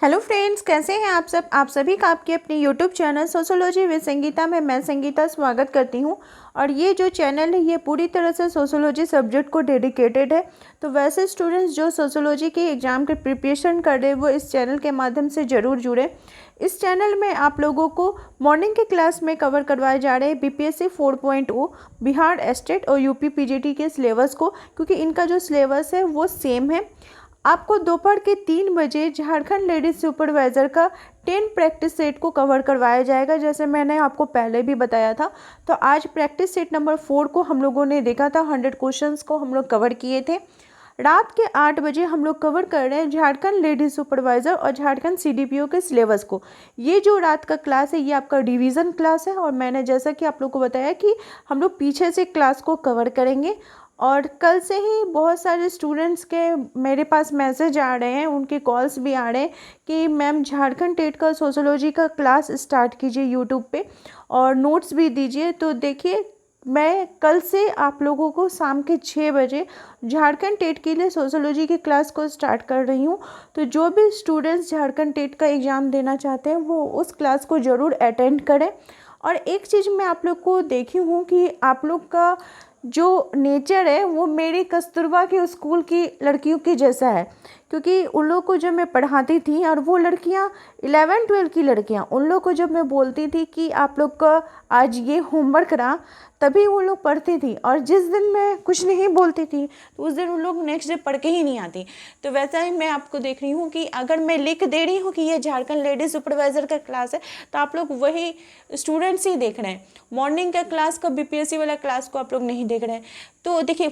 Hello friends, कैसे हैं आप सब। आप सभी का आपके अपने YouTube channel sociology with Sangeeta में मैं संगीता स्वागत करती हूं। और ये जो चैनल है ये पूरी तरह से सोशियोलॉजी सब्जेक्ट को डेडिकेटेड है। तो वैसे स्टूडेंट्स जो सोशियोलॉजी के एग्ज़ाम के प्रिपरेशन कर रहे हैं वो इस चैनल के माध्यम से ज़रूर जुड़ें। इस चैनल में आप लोगों को मॉर्निंग के क्लास में कवर करवाए जा रहे हैं बीपीएससी 4.0, बिहार स्टेट और यूपी पीजीटी के सिलेबस को, क्योंकि इनका जो सिलेबस है वो सेम है। आपको दोपहर के 3 बजे झारखंड लेडीज सुपरवाइज़र का 10 प्रैक्टिस सेट को कवर करवाया जाएगा, जैसे मैंने आपको पहले भी बताया था। तो आज प्रैक्टिस सेट नंबर 4 को हम लोगों ने देखा था, 100 क्वेश्चंस को हम लोग कवर किए थे। रात के 8 बजे हम लोग कवर कर रहे हैं झारखंड लेडीज सुपरवाइज़र और झारखंड सीडीपीओ के सिलेबस को। ये जो रात का क्लास है ये आपका डिवीज़न क्लास है, और मैंने जैसा कि आप लोग को बताया कि हम लोग पीछे से क्लास को कवर करेंगे। और कल से ही बहुत सारे स्टूडेंट्स के मेरे पास मैसेज आ रहे हैं, उनके कॉल्स भी आ रहे हैं कि मैम झारखंड टेट का सोशियोलॉजी का क्लास स्टार्ट कीजिए यूट्यूब पे और नोट्स भी दीजिए। तो देखिए, मैं कल से आप लोगों को शाम के 6 बजे झारखंड टेट के लिए सोशियोलॉजी की क्लास को स्टार्ट कर रही हूँ। तो जो भी स्टूडेंट्स झारखंड टेट का एग्ज़ाम देना चाहते हैं वो उस क्लास को ज़रूर अटेंड करें। और एक चीज़ मैं आप लोग को देखी हूँ कि आप लोग का जो नेचर है वो मेरी कस्तूरबा के स्कूल की लड़कियों के जैसा है, क्योंकि उन लोग को जब मैं पढ़ाती थी और वो लड़कियां 11-12 की लड़कियां, उन लोग को जब मैं बोलती थी कि आप लोग का आज ये होमवर्क रहा, तभी वो लोग पढ़ती थी। और जिस दिन मैं कुछ नहीं बोलती थी तो उस दिन उन लोग नेक्स्ट डे पढ़ के ही नहीं आती। तो वैसा ही मैं आपको देख रही हूँ कि अगर मैं लिख दे रही हूँ कि ये झारखंड लेडीज सुपरवाइज़र का क्लास है तो आप लोग वही स्टूडेंट्स ही देख रहे हैं। मॉर्निंग का क्लास का बीपीएससी वाला क्लास को आप लोग नहीं देख रहे हैं। तो देखिए,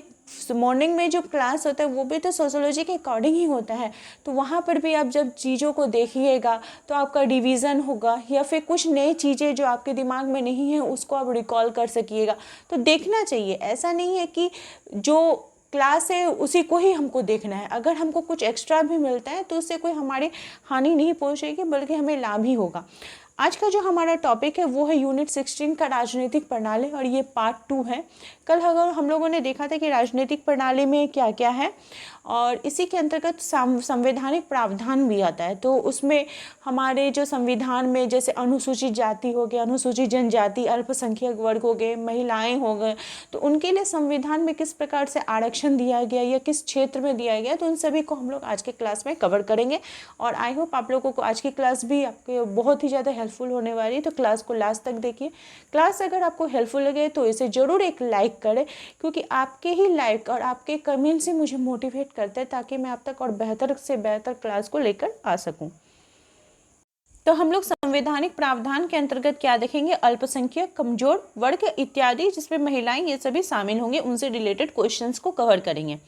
मॉर्निंग में जो क्लास होता है वो भी तो सोशियोलॉजी के अकॉर्डिंग ही होता है। तो वहाँ पर भी आप जब चीज़ों को देखिएगा तो आपका डिवीज़न होगा, या फिर कुछ नई चीज़ें जो आपके दिमाग में नहीं है उसको आप रिकॉल कर सकिएगा। तो देखना चाहिए, ऐसा नहीं है कि जो क्लास है उसी को ही हमको देखना है। अगर हमको कुछ एक्स्ट्रा भी मिलता है तो उससे कोई हमारी हानि नहीं पहुँचेगी, बल्कि हमें लाभ ही होगा। आज का जो हमारा टॉपिक है वो है यूनिट 16 का राजनीतिक प्रणाली, और ये पार्ट 2 है। कल अगर हम लोगों ने देखा था कि राजनीतिक प्रणाली में क्या क्या है, और इसी के अंतर्गत संवैधानिक प्रावधान भी आता है। तो उसमें हमारे जो संविधान में जैसे अनुसूचित जाति हो गया, अनुसूचित जनजाति, अल्पसंख्यक वर्ग हो गए, महिलाएं हो गए, तो उनके लिए संविधान में किस प्रकार से आरक्षण दिया गया या किस क्षेत्र में दिया गया, तो उन सभी को हम लोग आज के क्लास में कवर करेंगे। और आई होप आप लोगों को आज की क्लास भी आपके बहुत ही ज़्यादा हेल्पफुल होने वाली है। तो क्लास को लास्ट तक देखिए। क्लास अगर आपको हेल्पफुल लगे तो इसे ज़रूर एक लाइक करें, क्योंकि आपके ही लाइक और आपके कमेंट से मुझे मोटिवेट करते हैं, ताकि मैं आप तक और बेहतर से बेहतर क्लास को लेकर आ सकूं। तो हम लोग संवैधानिक प्रावधान के अंतर्गत क्या देखेंगे, अल्पसंख्यक, कमजोर वर्ग इत्यादि, जिसमें महिलाएं ये सभी शामिल होंगे, उनसे रिलेटेड क्वेश्चंस को कवर करेंगे।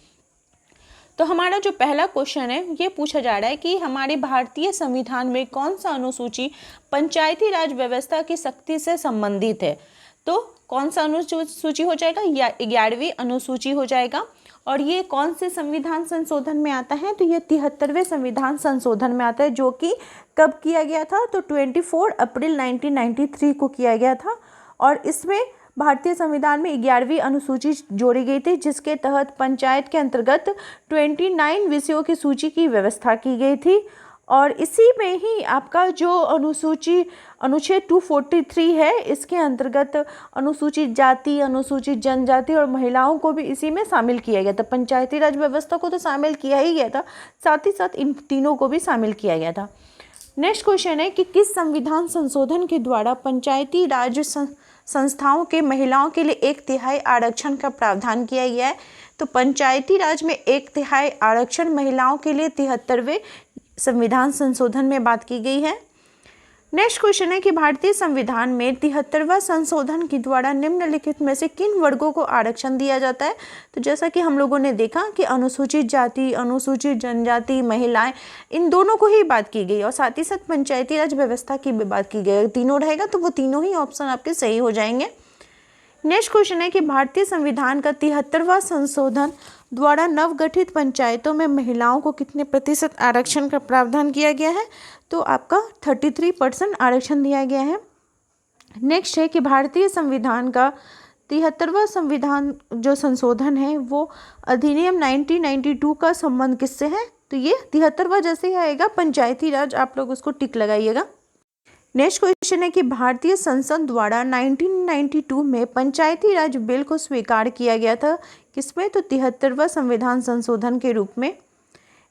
तो हमारा जो पहला क्वेश्चन है ये पूछा जा रहा है कि हमारे भारतीय संविधान में कौन सा अनुसूची पंचायती राज व्यवस्था की शक्ति से संबंधित है। तो कौन सा अनुसूची हो जाएगा, या 11वीं अनुसूची हो जाएगा। और ये कौन से संविधान संशोधन में आता है, तो ये 73वें संविधान संशोधन में आता है, जो कि कब किया गया था, तो 24 अप्रैल 1993 को किया गया था। और इसमें भारतीय संविधान में 11वीं अनुसूची जोड़ी गई थी, जिसके तहत पंचायत के अंतर्गत 29 विषयों की सूची की व्यवस्था की गई थी। और इसी में ही आपका जो अनुच्छेद 243 है, इसके अंतर्गत अनुसूचित जाति, अनुसूचित जनजाति और महिलाओं को भी इसी में शामिल किया गया था। पंचायती राज व्यवस्था को तो शामिल किया ही गया था, साथ ही साथ इन तीनों को भी शामिल किया गया था। नेक्स्ट क्वेश्चन है कि किस संविधान संशोधन के द्वारा पंचायती राज संस्थाओं के महिलाओं के लिए 1/3 आरक्षण का प्रावधान किया गया है। तो पंचायती राज में 1/3 आरक्षण महिलाओं के लिए 73वें संविधान संशोधन में बात की गई है। नेक्स्ट क्वेश्चन है कि भारतीय संविधान में 73वां संशोधन के द्वारा निम्नलिखित में से किन वर्गों को आरक्षण दिया जाता है। तो जैसा कि हम लोगों ने देखा कि अनुसूचित जाति, अनुसूचित जनजाति, महिलाएं, इन दोनों को ही बात की गई, और साथ ही साथ पंचायती राज व्यवस्था की भी बात की गई। तीनों रहेगा तो वो तीनों ही ऑप्शन आपके सही हो जाएंगे। नेक्स्ट क्वेश्चन है कि भारतीय संविधान का 73वां संशोधन द्वारा नवगठित पंचायतों में महिलाओं को कितने प्रतिशत आरक्षण का प्रावधान किया गया है। तो आपका 33% आरक्षण दिया गया है। नेक्स्ट है कि भारतीय संविधान का 73वां संविधान जो संशोधन है वो अधिनियम 1992 का संबंध किससे है। तो तो ये 73वां जैसे ही आएगा पंचायती राज, आप लोग उसको टिक लगाइएगा। नेक्स्ट क्वेश्चन है कि भारतीय संसद द्वारा 1992 में पंचायती राज बिल को स्वीकार किया गया था किसमें, तो 73वां संविधान संशोधन के रूप में।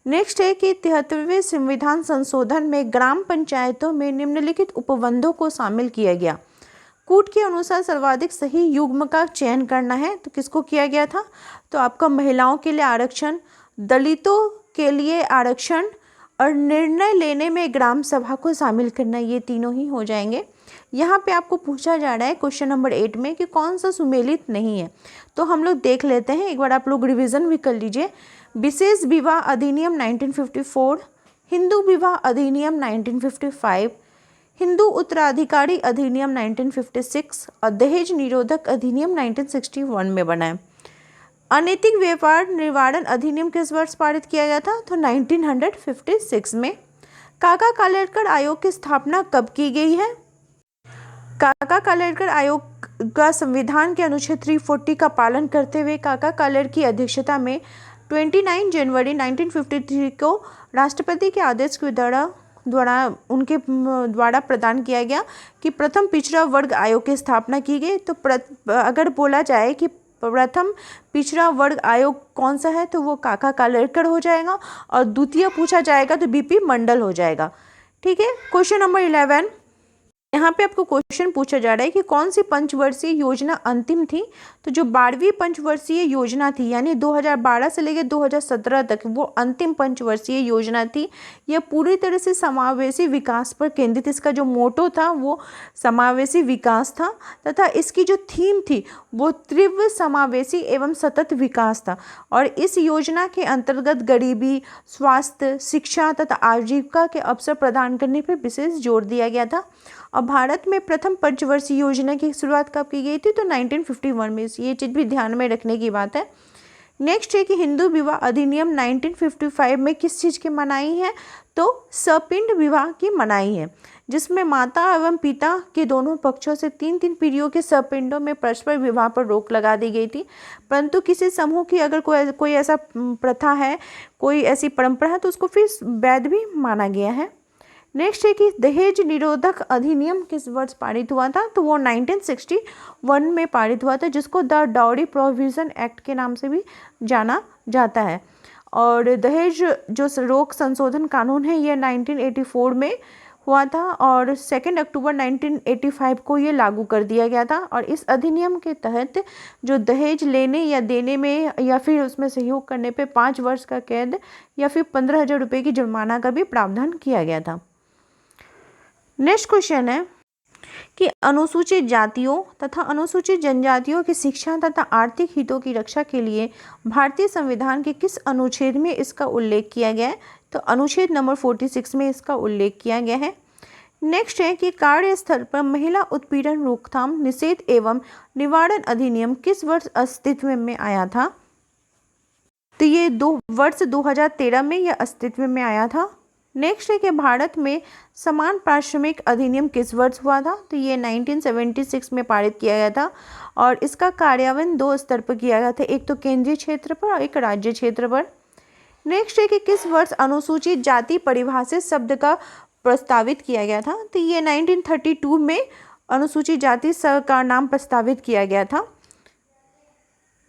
नेक्स्ट है कि 73वें संविधान संशोधन में ग्राम पंचायतों में निम्नलिखित उपबंधों को शामिल किया गया। कूट के अनुसार सर्वाधिक सही युग्म का चयन करना है, तो किसको किया गया था, तो आपका महिलाओं के लिए आरक्षण, दलितों के लिए आरक्षण और निर्णय लेने में ग्राम सभा को शामिल करना, ये तीनों ही हो जाएंगे। यहाँ पे आपको पूछा जा रहा है क्वेश्चन नंबर 8 में कि कौन सा सुमेलित नहीं है, तो हम लोग देख लेते हैं, एक बार आप लोग रिवीजन भी कर लीजिए। विशेष विवाह अधिनियम 1954, हिंदू विवाह अधिनियम 1955, हिंदू उत्तराधिकारी अधिनियम 1956 और दहेज निरोधक अधिनियम 1961 में बना है। अनैतिक व्यापार निवारण अधिनियम किस वर्ष पारित किया गया था, तो 1956 में। काका कालेलकर आयोग की स्थापना कब की गई है, काका कालेलकर आयोग का संविधान के अनुच्छेद 340 का पालन करते हुए काका कालेलकर की अध्यक्षता में 29 जनवरी 1953 को राष्ट्रपति के आदेश के उनके द्वारा प्रदान किया गया कि प्रथम पिछड़ा वर्ग आयोग की स्थापना की गई। तो अगर बोला जाए कि प्रथम पिछड़ा वर्ग आयोग कौन सा है, तो वो काका कालेलकर हो जाएगा, और द्वितीय पूछा जाएगा तो बीपी मंडल हो जाएगा। ठीक है, क्वेश्चन नंबर 11, यहाँ पे आपको क्वेश्चन पूछा जा रहा है कि कौन सी पंचवर्षीय योजना अंतिम थी, तो जो 12वीं पंचवर्षीय योजना थी, यानी 2012 से लेकर 2017 तक वो अंतिम पंचवर्षीय योजना थी। यह पूरी तरह से समावेशी विकास पर केंद्रित, इसका जो मोटो था वो समावेशी विकास था, तथा इसकी जो थीम थी वो तीव्र समावेशी एवं सतत विकास था। और इस योजना के अंतर्गत गरीबी, स्वास्थ्य, शिक्षा तथा आजीविका के अवसर प्रदान करने पर विशेष जोर दिया गया था। और भारत में प्रथम पंचवर्षीय योजना की शुरुआत कब की गई थी, तो 1951 में। ये चीज़ भी ध्यान में रखने की बात है। नेक्स्ट है कि हिंदू विवाह अधिनियम 1955 में किस चीज़ की मनाही है, तो सपिंड विवाह की मनाही है, जिसमें माता एवं पिता के दोनों पक्षों से 3-3 पीढ़ियों के सपिंडों में परस्पर विवाह पर रोक लगा दी गई थी। परंतु किसी समूह की अगर कोई ऐसा प्रथा है, कोई ऐसी परंपरा है, तो उसको फिर वैध भी माना गया है। नेक्स्ट है कि दहेज निरोधक अधिनियम किस वर्ष पारित हुआ था, तो वो 1961 में पारित हुआ था, जिसको द डाउरी प्रोविजन एक्ट के नाम से भी जाना जाता है। और दहेज जो रोक संशोधन कानून है ये 1984 में हुआ था, और 2 अक्टूबर 1985 को ये लागू कर दिया गया था। और इस अधिनियम के तहत जो दहेज लेने या देने में या फिर उसमें सहयोग करने पे 5 वर्ष का कैद या फिर 15,000 रुपये की जुर्माना का भी प्रावधान किया गया था। नेक्स्ट क्वेश्चन है कि अनुसूचित जातियों तथा अनुसूचित जनजातियों की शिक्षा तथा आर्थिक हितों की रक्षा के लिए भारतीय संविधान के किस अनुच्छेद में इसका उल्लेख किया गया है, तो अनुच्छेद नंबर 46 में इसका उल्लेख किया गया है। नेक्स्ट है कि कार्यस्थल पर महिला उत्पीड़न रोकथाम निषेध एवं निवारण अधिनियम किस वर्ष अस्तित्व में आया था, तो ये वर्ष 2013 में यह अस्तित्व में आया था। नेक्स्ट है कि भारत में समान पारिश्रमिक अधिनियम किस वर्ष हुआ था, तो ये 1976 में पारित किया गया था, और इसका कार्यान्वयन 2 स्तर पर किया गया था, एक तो केंद्रीय क्षेत्र पर और एक राज्य क्षेत्र पर। नेक्स्ट है कि किस वर्ष अनुसूचित जाति परिभाषित शब्द का प्रस्तावित किया गया था, तो ये 1932 में अनुसूचित जाति का नाम प्रस्तावित किया गया था।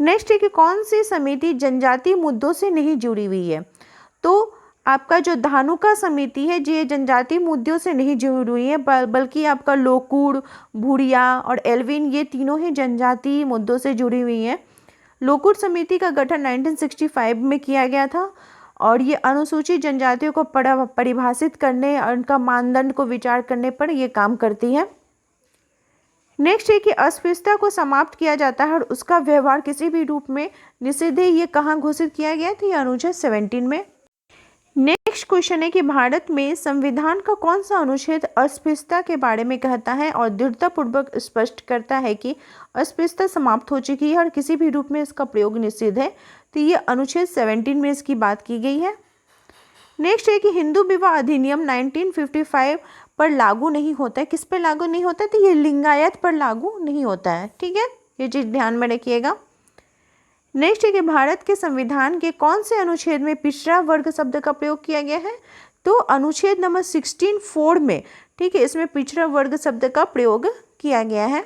नेक्स्ट है कि कौन सी समिति जनजातीय मुद्दों से नहीं जुड़ी हुई है, तो आपका जो धानुका समिति है ये जनजातीय मुद्दों से नहीं जुड़ी हुई है, बल्कि आपका लोकुड़, भूरिया और एल्विन ये तीनों ही जनजातीय मुद्दों से जुड़ी हुई हैं। लोकुड़ समिति का गठन 1965 में किया गया था, और ये अनुसूचित जनजातियों को परिभाषित करने और उनका मानदंड को विचार करने पर ये काम करती है। नेक्स्ट है कि अस्पृश्यता को समाप्त किया जाता है और उसका व्यवहार किसी भी रूप में निषिद्ध है, ये कहाँ घोषित किया गया था, ये अनुच्छेद 17 में। नेक्स्ट क्वेश्चन है कि भारत में संविधान का कौन सा अनुच्छेद अस्पृश्यता के बारे में कहता है और दृढ़तापूर्वक स्पष्ट करता है कि अस्पृश्यता समाप्त हो चुकी है और किसी भी रूप में इसका प्रयोग निषिद्ध है, तो ये अनुच्छेद 17 में इसकी बात की गई है। नेक्स्ट है कि हिंदू विवाह अधिनियम 1955 पर लागू नहीं होता है, किस पर लागू नहीं होता है, तो ये लिंगायत पर लागू नहीं होता है। ठीक है, ये चीज़ ध्यान में रखिएगा। नेक्स्ट है कि भारत के संविधान के कौन से अनुच्छेद में पिछड़ा वर्ग शब्द का प्रयोग किया गया है? तो अनुच्छेद नंबर 16(4) में, ठीक है, इसमें पिछड़ा वर्ग शब्द का प्रयोग किया गया है।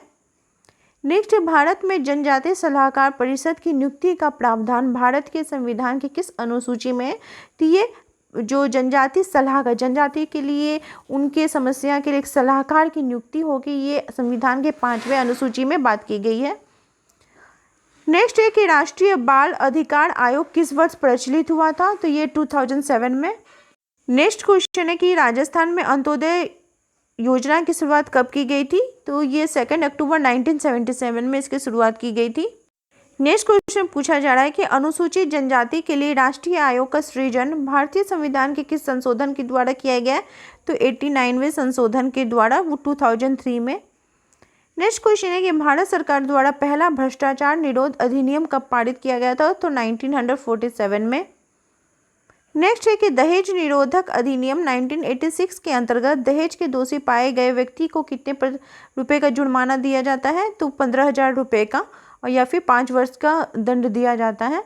नेक्स्ट, भारत में जनजातीय सलाहकार परिषद की नियुक्ति का प्रावधान भारत के संविधान की किस अनुसूची में है? तो ये जो जनजातीय सलाहकार, जनजाति के लिए उनके समस्या के लिए एक सलाहकार की नियुक्ति होगी, ये संविधान के 5वें अनुसूची में बात की गई है। नेक्स्ट है कि राष्ट्रीय बाल अधिकार आयोग किस वर्ष प्रचलित हुआ था? तो ये 2007 में। नेक्स्ट क्वेश्चन है कि राजस्थान में अंत्योदय योजना की शुरुआत कब की गई थी? तो ये 2 अक्टूबर 1977 में इसकी शुरुआत की गई थी। नेक्स्ट क्वेश्चन पूछा जा रहा है कि अनुसूचित जनजाति के लिए राष्ट्रीय आयोग का सृजन भारतीय संविधान के किस संशोधन के द्वारा किया गया है? तो 89वें संशोधन के द्वारा, वो 2003 में। नेक्स्ट क्वेश्चन है कि भारत सरकार द्वारा पहला भ्रष्टाचार निरोध अधिनियम कब पारित किया गया था? तो 1947 में। नेक्स्ट है कि दहेज निरोधक अधिनियम 1986 के अंतर्गत दहेज के दोषी पाए गए व्यक्ति को कितने रुपए का जुर्माना दिया जाता है? तो 15,000 रुपये का, और या फिर 5 वर्ष का दंड दिया जाता है।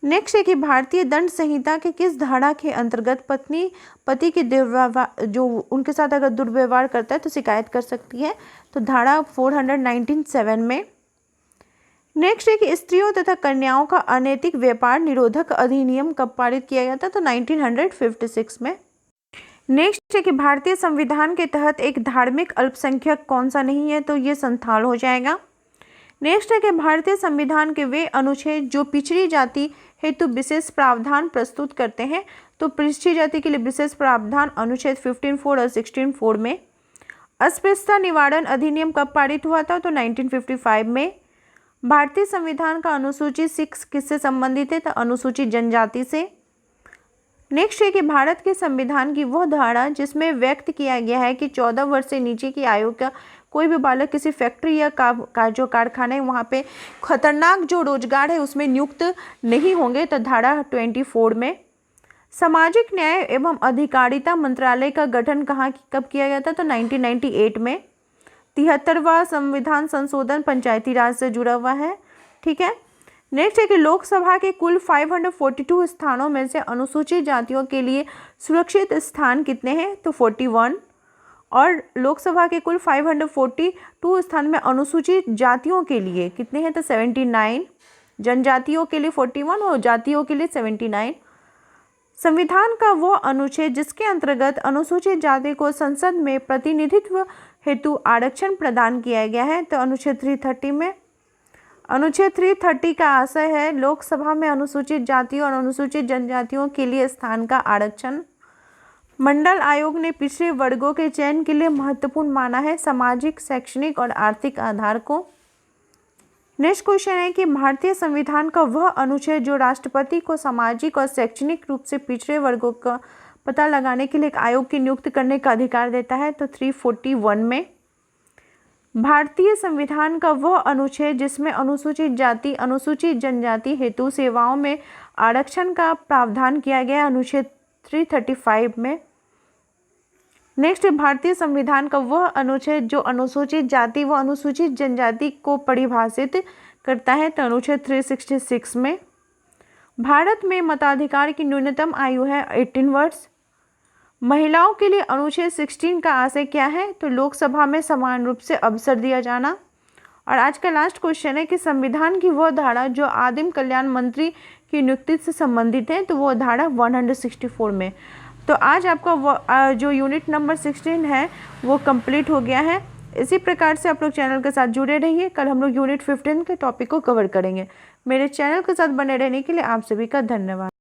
नेक्स्ट है कि भारतीय दंड संहिता के किस धारा के अंतर्गत पत्नी पति के दुर्व्यवहार, जो उनके साथ अगर दुर्व्यवहार करता है तो शिकायत कर सकती है? तो धारा 497 में। नेक्स्ट है कि स्त्रियों तथा कन्याओं का अनैतिक व्यापार निरोधक अधिनियम कब पारित किया गया था? तो 1956 में। नेक्स्ट है कि भारतीय संविधान के तहत एक धार्मिक अल्पसंख्यक कौन सा नहीं है? तो ये संथाल हो जाएगा। नेक्स्ट है कि भारतीय संविधान के वे अनुच्छेद जो पिछड़ी जाति हेतु विशेष प्रावधान प्रस्तुत करते हैं? तो पिछड़ी जाति के लिए विशेष प्रावधान अनुच्छेद 15(4) और 16(4) में। अस्पृश्यता निवारण अधिनियम कब पारित हुआ था? तो 1955 में। भारतीय संविधान का अनुसूची 6 किससे संबंधित है? तो अनुसूचित जनजाति से। नेक्स्ट है कि भारत के संविधान की वह धारा जिसमें व्यक्त किया गया है कि 14 वर्ष से नीचे की आयु का कोई भी बालक किसी फैक्ट्री या जो कारखाने वहाँ पे खतरनाक जो रोजगार है उसमें नियुक्त नहीं होंगे? तो धारा 24 में। सामाजिक न्याय एवं अधिकारिता मंत्रालय का गठन कब किया गया था? तो 1998 में। 73वां संविधान संशोधन पंचायती राज से जुड़ा हुआ है, ठीक है। नेक्स्ट है कि लोकसभा के कुल 542 स्थानों में से अनुसूचित जातियों के लिए सुरक्षित स्थान कितने हैं? तो 41। और लोकसभा के कुल 542 स्थान में अनुसूचित जातियों के लिए कितने हैं? तो 79। जनजातियों के लिए 41 और जातियों के लिए 79। संविधान का वह अनुच्छेद जिसके अंतर्गत अनुसूचित जाति को संसद में प्रतिनिधित्व हेतु आरक्षण प्रदान किया गया है? तो अनुच्छेद 330 में। अनुच्छेद 330 का आशय है लोकसभा में अनुसूचित जाति और अनुसूचित जनजातियों के लिए स्थान का आरक्षण। मंडल आयोग ने पिछड़े वर्गों के चयन के लिए महत्वपूर्ण माना है सामाजिक, शैक्षणिक और आर्थिक आधार को। नेक्स्ट क्वेश्चन है कि भारतीय संविधान का वह अनुच्छेद जो राष्ट्रपति को सामाजिक और शैक्षणिक रूप से पिछड़े वर्गों का पता लगाने के लिए एक आयोग की नियुक्ति करने का अधिकार देता है? तो 341 में। भारतीय संविधान का वह अनुच्छेद जिसमें अनुसूचित जाति, अनुसूचित जनजाति हेतु सेवाओं में आरक्षण का प्रावधान किया गया? अनुच्छेद 335 में। नेक्स्ट, भारतीय संविधान का वह अनुच्छेद जो अनुसूचित जाति व अनुसूचित जनजाति को परिभाषित करता है? तो अनुच्छेद 366 में। भारत में मताधिकार की न्यूनतम आयु है 18 वर्ष। महिलाओं के लिए अनुच्छेद 16 का आशय क्या है? तो लोकसभा में समान रूप से अवसर दिया जाना। और आज का लास्ट क्वेश्चन है कि संविधान की वह धारा जो आदिम कल्याण मंत्री की नियुक्ति से संबंधित है? तो वो धारा 164 में। तो आज आपका जो यूनिट नंबर 16 है वो कंप्लीट हो गया है। इसी प्रकार से आप लोग चैनल के साथ जुड़े रहिए। कल हम लोग यूनिट 15 के टॉपिक को कवर करेंगे। मेरे चैनल के साथ बने रहने के लिए आप सभी का धन्यवाद।